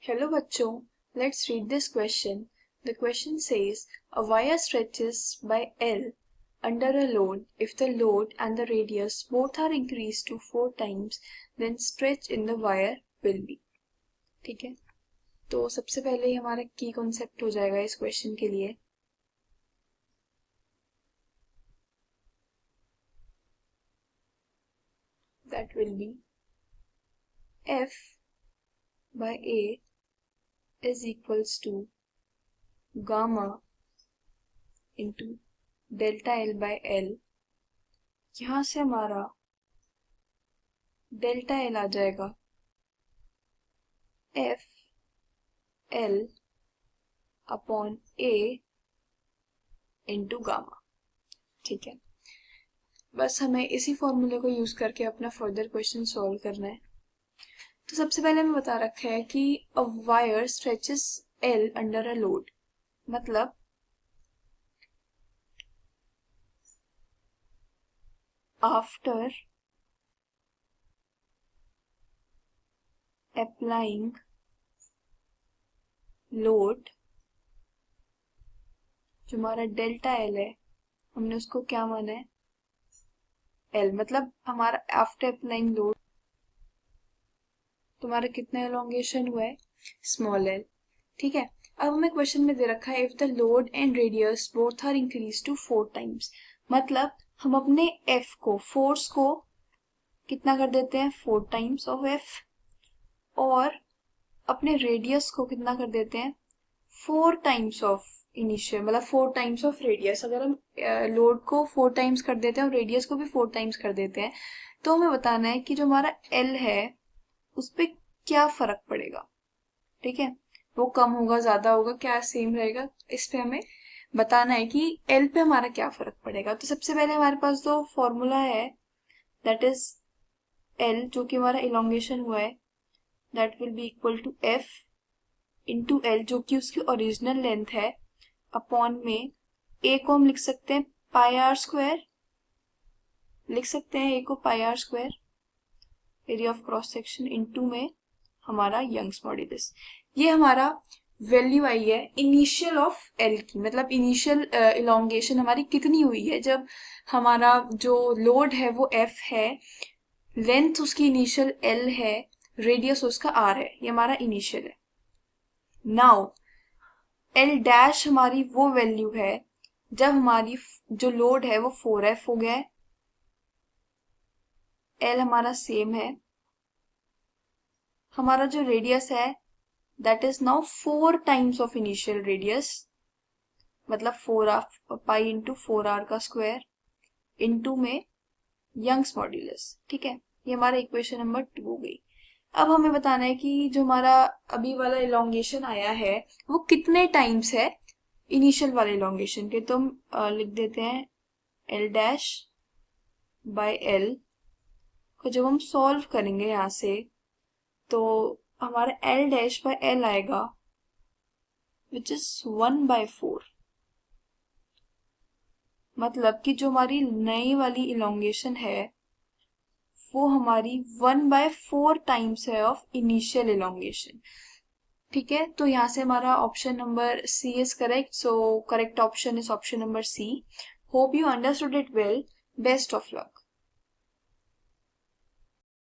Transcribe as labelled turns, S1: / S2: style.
S1: Hello bachcho, let's read this question. The question says, a wire stretches by L under a load. If the load and the radius both are increased to 4 times, then stretch in the wire will be. ठीक है, तो सबसे पहले हमारा की concept हो जाएगा इस क्वेश्चन के लिए. That will be F by A is equals to gamma into delta L by L. यहां से हमारा डेल्टा एल आ जाएगा एफ एल अपॉन ए इंटू गामा. ठीक है, बस हमें इसी फॉर्मूले को यूज करके अपना फर्दर क्वेश्चन सॉल्व करना है. तो सबसे पहले हमें बता रखा है कि a wire stretches L under a load, मतलब after applying load, जो हमारा डेल्टा एल है हमने उसको क्या माना है एल, मतलब हमारा आफ्टर अप्लाइंग लोड तुम्हारा कितना एलोंगेशन हुआ है स्मॉल एल. ठीक है, अब हमें क्वेश्चन में दे रखा है if the load and radius both are increase to 4 times, मतलब हम अपने एफ को फोर्स को कितना कर देते हैं 4 टाइम्स ऑफ एफ, और अपने रेडियस को कितना कर देते हैं 4 टाइम्स ऑफ इनिशियल, मतलब 4 टाइम्स ऑफ रेडियस. अगर हम लोड को 4 टाइम्स कर देते हैं और रेडियस को भी 4 टाइम्स कर देते हैं, तो हमें बताना है कि जो हमारा एल है उस पर क्या फर्क पड़ेगा. ठीक है, वो कम होगा ज्यादा होगा क्या सेम रहेगा, इस पे हमें बताना है कि एल पे हमारा क्या फर्क पड़ेगा. तो सबसे पहले हमारे पास जो फॉर्मूला है दैट इज एल, जो कि हमारा इलोंगेशन हुआ है, that will be equal to F into L, जो कि उसकी ओरिजिनल लेंथ है, अपॉन में ए को हम लिख सकते हैं पाई आर स्क्वायर, लिख सकते हैं ए को pi r square area of cross section, into में हमारा यंग्स मॉड्यूलस. ये हमारा वैल्यू आई है इनिशियल ऑफ एल की, मतलब इनिशियल इलोंगेशन हमारी कितनी हुई है जब हमारा जो लोड है वो एफ है, लेंथ उसकी इनिशियल एल है, रेडियस उसका आर है, ये हमारा इनिशियल है. नाउ एल डैश हमारी वो वैल्यू है जब हमारी जो लोड है वो 4f हो गया है, एल हमारा सेम है, हमारा जो रेडियस है that is now 4 times of initial radius, मतलब 4 पाई इंटू 4r का स्क्वायर, इंटू में यंग्स मॉड्यूलस. ठीक है, ये हमारा इक्वेशन नंबर 2 हो गई. अब हमें बताना है कि जो हमारा अभी वाला इलोंगेशन आया है वो कितने टाइम्स है इनिशियल वाले इलोंगेशन के. तो हम लिख देते हैं एल डैश बाय एल को जब हम सॉल्व करेंगे यहां से, तो हमारा एल डैश बाय एल आएगा विच इज 1/4, मतलब कि जो हमारी नई वाली इलोंगेशन है वो हमारी 1/4 टाइम्स है ऑफ इनिशियल इलोंगेशन. ठीक है, तो यहाँ से हमारा option number C is correct. So correct option is option number C. Hope you understood it well. Best of luck.